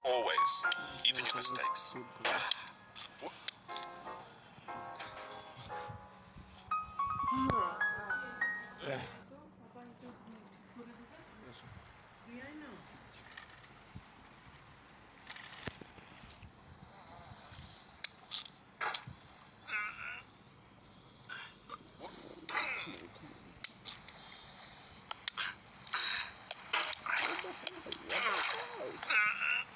Always. Even your mistakes.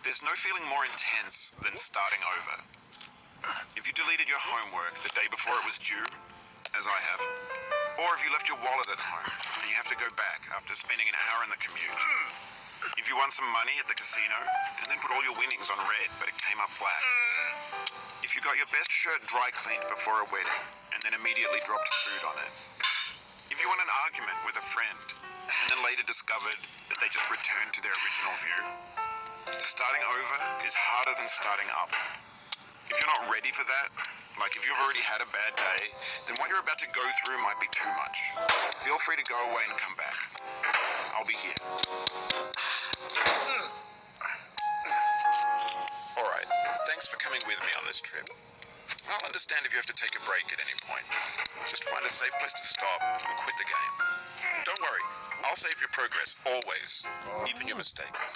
There's no feeling more intense than starting over. If you deleted your homework the day before it was due, as I have, or if you left your wallet at home and you have to go back after spending an hour in the commute. If you won some money at the casino and then put all your winnings on red but it came up black. If you got your best shirt dry cleaned before a wedding and then immediately dropped food on it. If you won an argument with a friend and then later discovered that they just returned to their original view. Starting over is harder than starting up. If you're not ready for that, like if you've already had a bad day, then what you're about to go through might be too much. Feel free to go away and come back. I'll be here. Alright, thanks for coming with me on this trip. I'll understand if you have to take a break at any point. Just find a safe place to stop and quit the game. Don't worry, I'll save your progress, always, even your mistakes.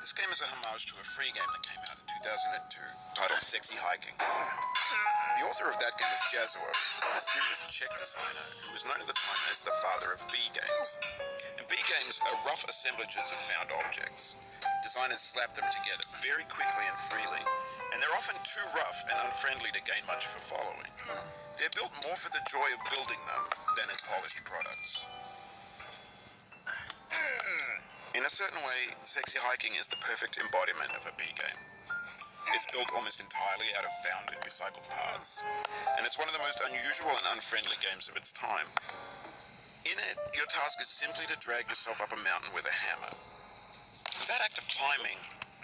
This game is a homage to a free game that came out in 2002, titled Sexy Hiking. The author of that game is Jazzuo, a mysterious Czech designer who was known at the time as the father of B games. And B games are rough assemblages of found objects. Designers slap them together very quickly and freely, and they're often too rough and unfriendly to gain much of a following. They're built more for the joy of building them than as polished products. In a certain way, Sexy Hiking is the perfect embodiment of a B game. It's built almost entirely out of found and recycled parts, and it's one of the most unusual and unfriendly games of its time. In it, your task is simply to drag yourself up a mountain with a hammer. That act of climbing,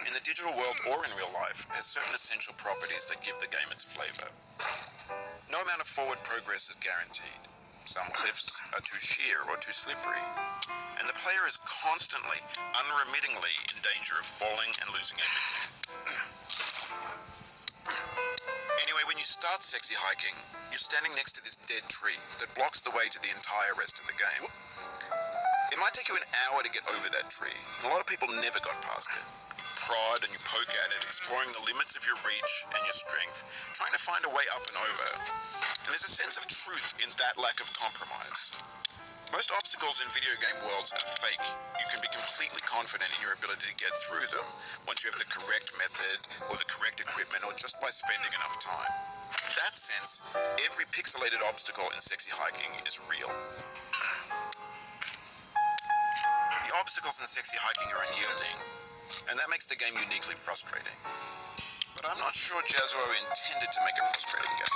in the digital world or in real life, has certain essential properties that give the game its flavor. No amount of forward progress is guaranteed. Some cliffs are too sheer or too slippery, and the player is constantly, unremittingly in danger of falling and losing everything. Anyway, when you start Sexy Hiking, you're standing next to this dead tree that blocks the way to the entire rest of the game. It might take you an hour to get over that tree, and a lot of people never got past it. You prod and you poke at it, exploring the limits of your reach and your strength, trying to find a way up and over. And there's a sense of truth in that lack of compromise. Most obstacles in video game worlds are fake. You can be completely confident in your ability to get through them once you have the correct method or the correct equipment or just by spending enough time. In that sense, every pixelated obstacle in Sexy Hiking is real. The obstacles in Sexy Hiking are unyielding, and that makes the game uniquely frustrating. But I'm not sure Jazzuo intended to make a frustrating game.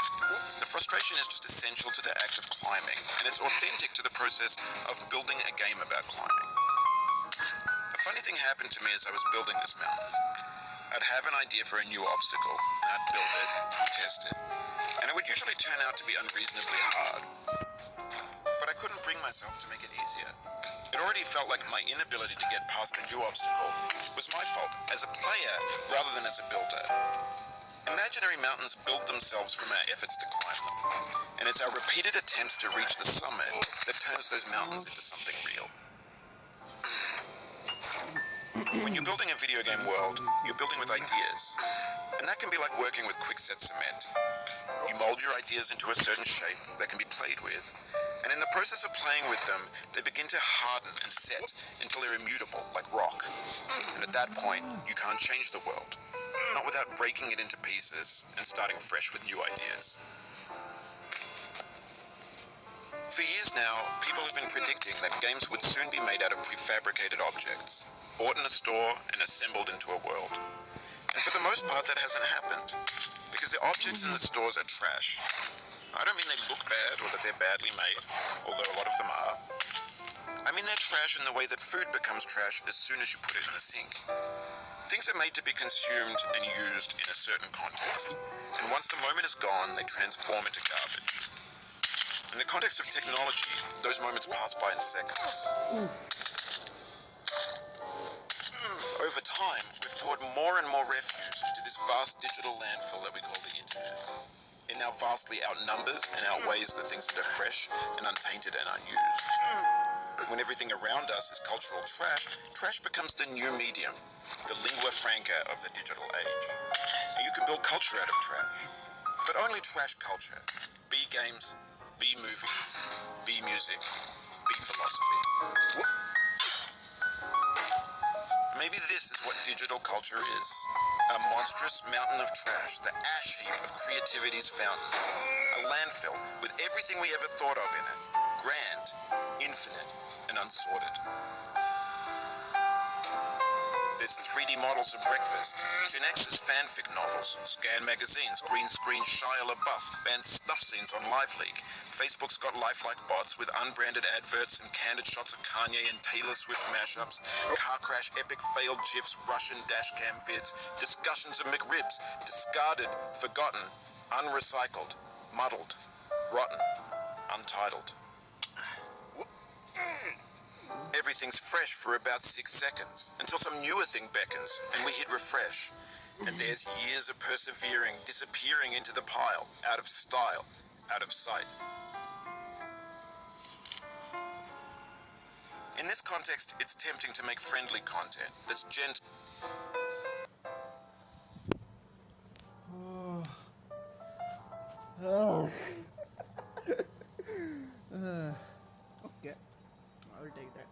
The frustration is just essential to the act of climbing, and it's authentic to the process of building a game about climbing. A funny thing happened to me as I was building this mountain. I'd have an idea for a new obstacle, and I'd build it, test it, and it would usually turn out to be unreasonably hard. But I couldn't bring myself to make it easier. It already felt like my inability to get past the new obstacle was my fault as a player rather than as a builder. Imaginary mountains build themselves from our efforts to climb them, and it's our repeated attempts to reach the summit that turns those mountains into something real. When you're building a video game world, you're building with ideas, and that can be like working with quickset cement. You mold your ideas into a certain shape that can be played with, and in the process of playing with them, they begin to harden and set until they're immutable, like rock. And at that point, you can't change the world, not without breaking it into pieces and starting fresh with new ideas. For years now, people have been predicting that games would soon be made out of prefabricated objects, bought in a store and assembled into a world. And for the most part, that hasn't happened, because the objects in the stores are trash. I don't mean they look bad or that they're badly made, although a lot of them are. I mean they're trash in the way that food becomes trash as soon as you put it in the sink. Things are made to be consumed and used in a certain context, and once the moment is gone, they transform into garbage. In the context of technology, those moments pass by in seconds. Over time, we've poured more and more refuse into this vast digital landfill that we call the internet. It now vastly outnumbers and outweighs the things that are fresh and untainted and unused. When everything around us is cultural trash, trash becomes the new medium, the lingua franca of the digital age. And you can build culture out of trash, but only trash culture. Be games, be movies, be music, be philosophy. Maybe this is what digital culture is. A monstrous mountain of trash, the ash heap of creativity's fountain. A landfill with everything we ever thought of in it. Grand, infinite, and unsorted. There's 3D models of breakfast, Gen X's fanfic novels, scan magazines, green screen Shia LaBeouf, banned snuff scenes on LiveLeak. Facebook's got lifelike bots with unbranded adverts and candid shots of Kanye and Taylor Swift mashups, car crash epic failed GIFs, Russian dashcam vids, discussions of McRibs, discarded, forgotten, unrecycled, muddled, rotten, untitled. Everything's fresh for about 6 seconds, until some newer thing beckons, and we hit refresh. And there's years of persevering, disappearing into the pile, out of style, out of sight. In this context, it's tempting to make friendly content that's gentle. Okay, I'll take that.